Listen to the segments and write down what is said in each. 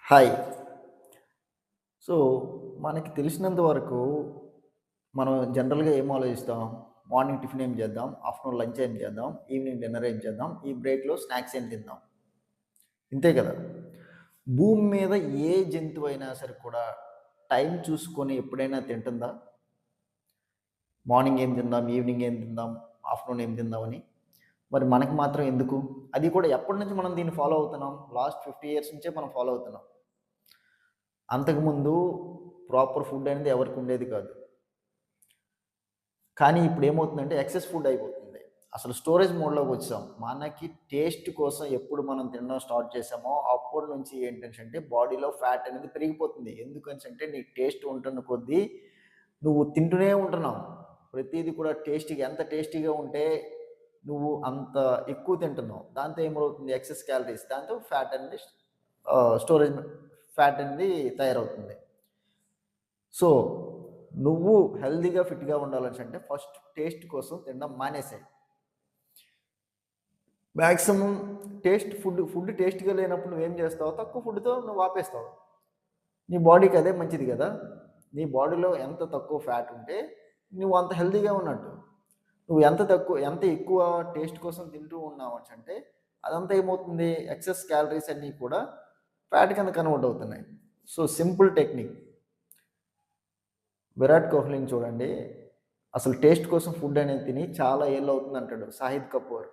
Hi. So, మనకి తెలిసినంత వరకు మనం జనరల్‌గా ఏం ఆలోచిస్తాం? మార్నింగ్ టిఫిన్ ఏం చేద్దాం? ఆఫ్టర్‌నూన్ లంచ్ ఏం చేద్దాం? ఈవినింగ్ డిన్నర్ ఏం చేద్దాం? ఈ బ్రేక్‌లో స్నాక్స్ ఏం తిందాం? ఇంతే కదా! భూమి మీద ఏ జంతువైనా సరే కూడా టైం చూసుకొని ఎప్పుడైనా తింటుందా? మార్నింగ్ ఏం తిందాం? ఈవినింగ్ ఏం తిందాం? ఆఫ్టర్‌నూన్ ఏం తిందామని? మరి మనకి మాత్రం ఎందుకు? అది కూడా ఎప్పటినుంచి మనం దీన్ని ఫాలో అవుతున్నాం? లాస్ట్ 50 ఇయర్స్ నుంచే మనం ఫాలో అవుతున్నాం. అంతకుముందు ప్రాపర్ ఫుడ్ అనేది ఎవరికి ఉండేది కాదు. కానీ ఇప్పుడేమవుతుందంటే ఎక్సెస్ ఫుడ్ అయిపోతుంది. అసలు స్టోరేజ్ మోడ్‌లోకి వచ్చాం. మనకి టేస్ట్ కోసం ఎప్పుడు మనం తినడం స్టార్ట్ చేసామో అప్పటి నుంచి ఏంటంటే బాడీలో ఫ్యాట్ అనేది పెరిగిపోతుంది. ఎందుకనేసంటే నీ టేస్ట్ ఉంటున్న కొద్దీ నువ్వు తింటూనే ఉంటున్నావు. ప్రతీది కూడా టేస్టీగా ఎంత టేస్టీగా ఉంటే నువ్వు అంత ఎక్కువ తింటున్నావు. దాంతో ఏమవుతుంది ఎక్సెస్ క్యాలరీస్ దాంతో ఫ్యాట్ అనేది స్టోరేజ్ ఫ్యాట్ అనేది తయారవుతుంది. సో, నువ్వు హెల్తీగా, ఫిట్‌గా ఉండాలనంటే ఫస్ట్ టేస్ట్ కోసం తినడం మానేసేయి. మాక్సిమం ఫుడ్ టేస్ట్‌గా లేనప్పుడు నువ్వేం చేస్తావు? తక్కువ ఫుడ్‌తో నువ్వు ఆపేస్తావు. నీ బాడీకి అదే మంచిది గదా! నీ బాడీలో ఎంత తక్కువ ఫ్యాట్ ఉంటే నువ్వు అంత హెల్తీగా ఉన్నట్టు. నువ్వు ఎంత ఎక్కువ టేస్ట్ కోసం తింటూ ఉన్నావనంటే అదంతా ఏమవుతుంది? ఎక్సెస్ క్యాలరీస్ అన్నీ కూడా ఫ్యాట్ కింద కన్వర్ట్ అవుతున్నాయి. So, simple technique. విరాట్ కోహ్లీని చూడండి. అసలు టేస్ట్ కోసం ఫుడ్ అనేది తిని చాలా ఏళ్ళవుతుందంటాడు. షాహిద్ కపూర్,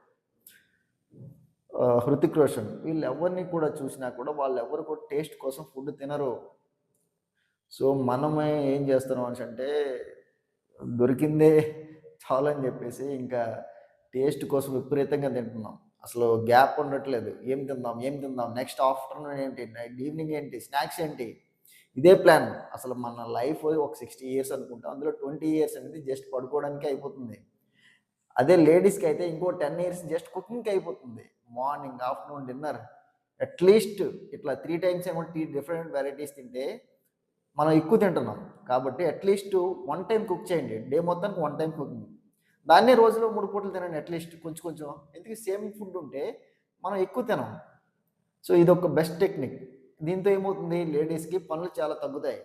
హృతిక్ రోషన్ వీళ్ళెవ్వరిని కూడా చూసినా కూడా వాళ్ళెవ్వరు కూడా టేస్ట్ కోసం ఫుడ్ తినరు. సో, మనమే ఏం చేస్తున్నాం అనేసంటే దొరికిందే చాలని చెప్పేసి ఇంకా టేస్ట్ కోసం విపరీతంగా తింటున్నాం. అసలు గ్యాప్ ఉండట్లేదు. ఏం తిందాం? ఏం తిందాం? నెక్స్ట్ ఆఫ్టర్‌నూన్ ఏంటి? ఈవినింగ్ ఏంటి? స్నాక్స్ ఏంటి? ఇదే ప్లాన్. అసలు మన లైఫ్ ఒక 60 ఇయర్స్ అనుకుంటా. అందులో 20 ఇయర్స్ అనేది జస్ట్ పడుకోవడానికే అయిపోతుంది. అదే లేడీస్‌కైతే ఇంకో 10 ఇయర్స్ జస్ట్ కుకింగ్‌కి అయిపోతుంది. మార్నింగ్, ఆఫ్టర్‌నూన్, డిన్నర్ అట్‌లీస్ట్ ఇట్లా 3 టైమ్స్ ఏమో డిఫరెంట్ వెరైటీస్ తింటే మనం ఎక్కువ తింటున్నాం. కాబట్టి అట్‌లీస్ట్ 1 టైమ్ కుక్ చేయండి. డే మొత్తానికి 1 టైమ్ కుకింగ్. దాన్నే రోజులో 3 పూటలు తినండి అట్‌లీస్ట్ కొంచెం కొంచెం. ఎందుకు సేమ్ ఫుడ్ ఉంటే మనం ఎక్కువ తినం. సో, ఇదొక బెస్ట్ టెక్నిక్. దీంతో ఏమవుతుంది లేడీస్‌కి పనులు చాలా తగ్గుతాయి.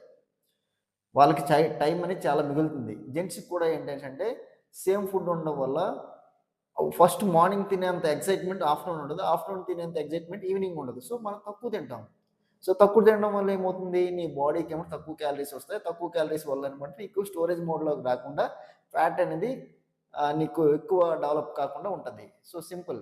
వాళ్ళకి టైం అనేది చాలా మిగులుతుంది. జెంట్స్‌కి కూడా ఏంటంటే సేమ్ ఫుడ్ ఉండడం వల్ల ఫస్ట్ మార్నింగ్ తినేంత ఎక్సైట్‌మెంట్ ఆఫ్టర్‌నూన్ ఉండదు. ఆఫ్టర్‌నూన్ తినేంత ఎక్సైట్‌మెంట్ ఈవినింగ్ ఉండదు. సో, మనం తక్కువ తింటాం. సో, తక్కువ తినడం వల్ల ఏమవుతుంది నీ బాడీకేమో తక్కువ క్యాలరీస్ వస్తాయి. తక్కువ క్యాలరీస్ వల్ల అనమాట నీకు స్టోరేజ్ మోడ్‌లోకి రాకుండా ఫ్యాట్ అనేది నీకు ఎక్కువ డెవలప్ కాకుండా ఉంటది. So, simple.